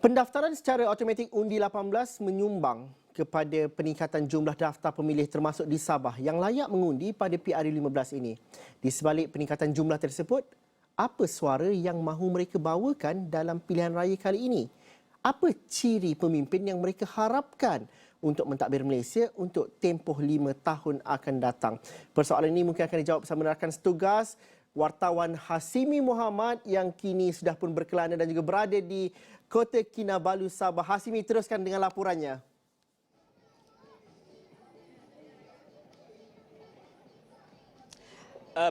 Pendaftaran secara automatik Undi 18 menyumbang kepada peningkatan jumlah daftar pemilih termasuk di Sabah yang layak mengundi pada PRU15 ini. Di sebalik peningkatan jumlah tersebut, apa suara yang mahu mereka bawakan dalam pilihan raya kali ini? Apa ciri pemimpin yang mereka harapkan untuk mentadbir Malaysia untuk tempoh 5 tahun akan datang? Persoalan ini mungkin akan dijawab bersama rakan setugas wartawan Hasimi Muhammad yang kini sudah pun berkelana dan juga berada di Kota Kinabalu, Sabah. Hasimi, teruskan dengan laporannya.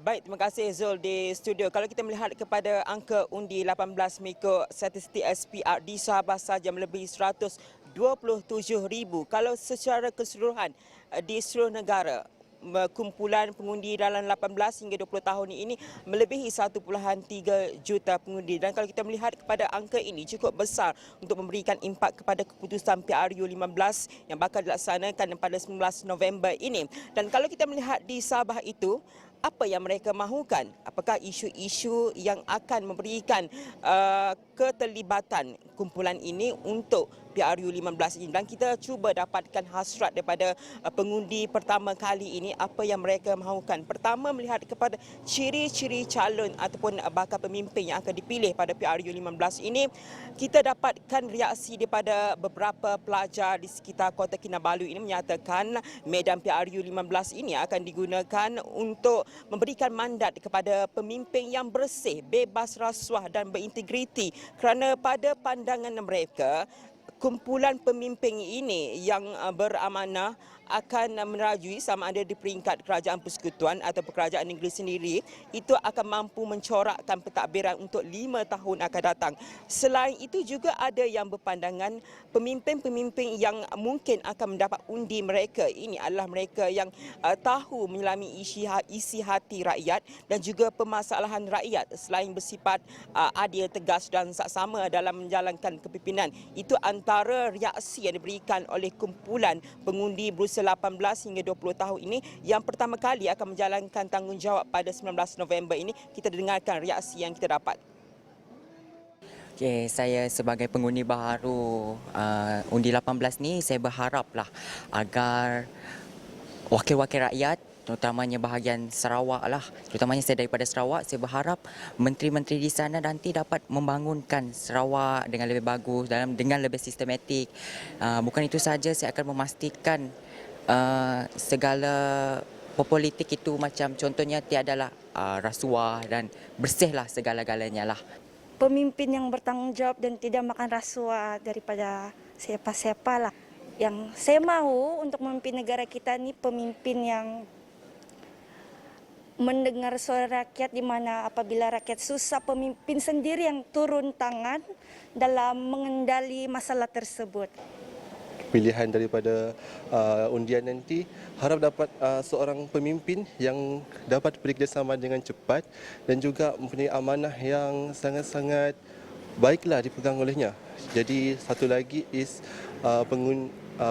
Baik, terima kasih Zul di studio. Kalau kita melihat kepada angka undi 18 mengikut statistik SPR di Sabah saja melebihi 127,000. Kalau secara keseluruhan di seluruh negara, kumpulan pengundi dalam 18 hingga 20 tahun ini melebihi 1.3 juta pengundi. Dan kalau kita melihat kepada angka ini cukup besar untuk memberikan impak kepada keputusan PRU15 yang bakal dilaksanakan pada 19 November ini. Dan kalau kita melihat di Sabah itu, apa yang mereka mahukan? Apakah isu-isu yang akan memberikan keterlibatan kumpulan ini untuk PRU15 ini? Dan kita cuba dapatkan hasrat daripada pengundi pertama kali ini, apa yang mereka mahukan. Pertama, melihat kepada ciri-ciri calon ataupun bakal pemimpin yang akan dipilih pada PRU15 ini. Kita dapatkan reaksi daripada beberapa pelajar di sekitar Kota Kinabalu ini menyatakan medan PRU15 ini akan digunakan untuk memberikan mandat kepada pemimpin yang bersih, bebas rasuah dan berintegriti, kerana pada pandangan mereka kumpulan pemimpin ini yang beramanah akan merajui sama ada di peringkat kerajaan persekutuan atau kerajaan negeri sendiri, itu akan mampu mencorakkan pentadbiran untuk 5 tahun akan datang. Selain itu juga ada yang berpandangan pemimpin-pemimpin yang mungkin akan mendapat undi mereka ini adalah mereka yang tahu menyelami isi hati rakyat dan juga permasalahan rakyat selain bersifat adil, tegas dan saksama dalam menjalankan kepimpinan. Itu antara reaksi yang diberikan oleh kumpulan pengundi berusia 18 hingga 20 tahun ini yang pertama kali akan menjalankan tanggungjawab pada 19 November ini. Kita dengarkan reaksi yang kita dapat. Okay, saya sebagai pengundi baru undi 18 ni, saya berharaplah agar wakil-wakil rakyat, terutamanya bahagian Sarawak lah, terutamanya saya daripada Sarawak, saya berharap menteri-menteri di sana nanti dapat membangunkan Sarawak dengan lebih bagus, dengan lebih sistematik. Bukan itu saja, saya akan memastikan segala politik itu macam contohnya tiadalah rasuah dan bersihlah segala-galanya lah. Pemimpin yang bertanggungjawab dan tidak makan rasuah daripada siapa-siapa lah. Yang saya mahu untuk memimpin negara kita ni pemimpin yang mendengar suara rakyat, di mana apabila rakyat susah, pemimpin sendiri yang turun tangan dalam mengendali masalah tersebut. Pilihan daripada undian nanti, harap dapat seorang pemimpin yang dapat bekerjasama dengan cepat dan juga mempunyai amanah yang sangat-sangat baiklah dipegang olehnya. Jadi satu lagi is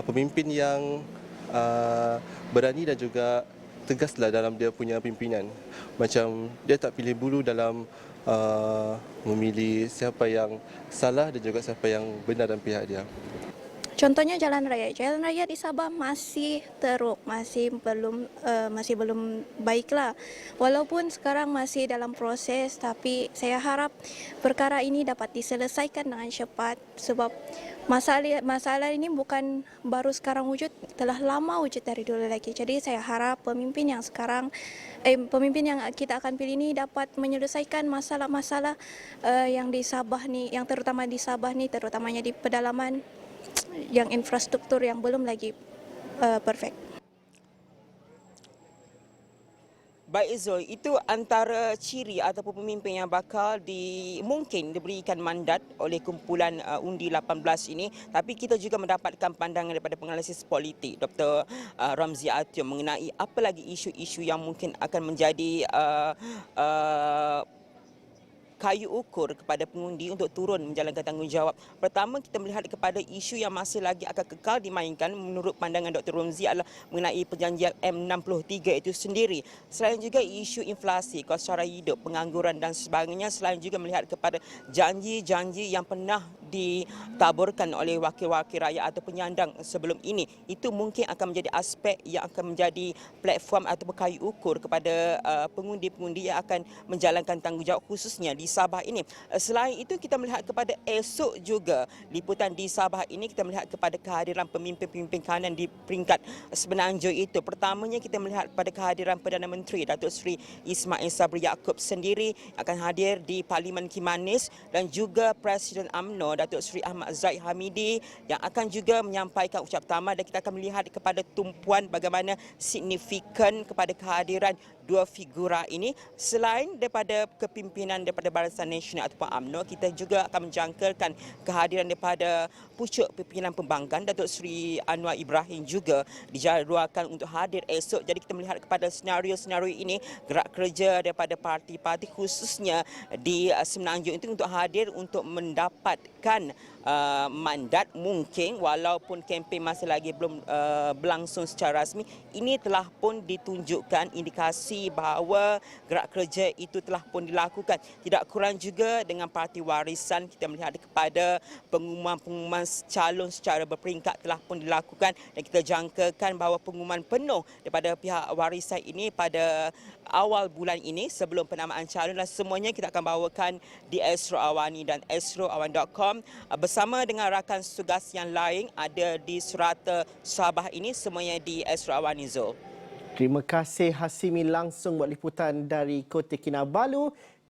pemimpin yang berani dan juga tegaslah dalam dia punya pimpinan. Macam dia tak pilih bulu dalam memilih siapa yang salah dan juga siapa yang benar dalam pihak dia. Contohnya jalan raya. Jalan raya di Sabah masih teruk, masih belum baiklah. Walaupun sekarang masih dalam proses, tapi saya harap perkara ini dapat diselesaikan dengan cepat sebab masalah ini bukan baru sekarang wujud, telah lama wujud dari dulu lagi. Jadi saya harap pemimpin yang kita akan pilih ini dapat menyelesaikan masalah-masalah yang di Sabah ni, yang terutama di Sabah ni, terutamanya di pedalaman, yang infrastruktur yang belum lagi perfect. Baik Zul, itu antara ciri ataupun pemimpin yang bakal mungkin diberikan mandat oleh kumpulan undi 18 ini. Tapi kita juga mendapatkan pandangan daripada penganalisis politik Dr. Ramzi Atiom mengenai apa lagi isu-isu yang mungkin akan menjadi kayu ukur kepada pengundi untuk turun menjalankan tanggungjawab. Pertama, kita melihat kepada isu yang masih lagi akan kekal dimainkan menurut pandangan Dr. Romzi adalah mengenai perjanjian M63 itu sendiri. Selain juga isu inflasi, kos cara hidup, pengangguran dan sebagainya. Selain juga melihat kepada janji-janji yang pernah ditaburkan oleh wakil-wakil rakyat atau penyandang sebelum ini. Itu mungkin akan menjadi aspek yang akan menjadi platform atau kayu ukur kepada pengundi-pengundi yang akan menjalankan tanggungjawab khususnya di Sabah ini. Selain itu, kita melihat kepada esok juga liputan di Sabah ini, kita melihat kepada kehadiran pemimpin-pemimpin kanan di peringkat Semenanjung itu. Pertamanya kita melihat pada kehadiran Perdana Menteri Datuk Seri Ismail Sabri Yaakob sendiri akan hadir di Parlimen Kimanis dan juga Presiden UMNO Datuk Seri Ahmad Zahid Hamidi yang akan juga menyampaikan ucap tamat, dan kita akan melihat kepada tumpuan bagaimana signifikan kepada kehadiran dua figura ini. Selain daripada kepimpinan daripada Barisan Nasional ataupun UMNO, kita juga akan menjangkakan kehadiran daripada pucuk pimpinan pembangkang Datuk Seri Anwar Ibrahim juga dijadualkan untuk hadir esok. Jadi kita melihat kepada senario-senario ini, gerak kerja daripada parti-parti khususnya di Semenanjung itu untuk hadir untuk mendapatkan mandat. Mungkin walaupun kempen masih lagi belum berlangsung secara rasmi, ini telah pun ditunjukkan indikasi bahawa gerak kerja itu telah pun dilakukan. Tidak kurang juga dengan parti warisan, kita melihat kepada pengumuman-pengumuman calon secara berperingkat telah pun dilakukan, dan kita jangkakan bahawa pengumuman penuh daripada pihak warisan ini pada awal bulan ini sebelum penamaan calon, dan semuanya kita akan bawakan di Astro Awani dan astroawan.com bersama dengan rakan tugas yang lain ada di Serata Sabah ini, semuanya di Astro Awani Zul. Terima kasih Hasimi langsung buat liputan dari Kota Kinabalu.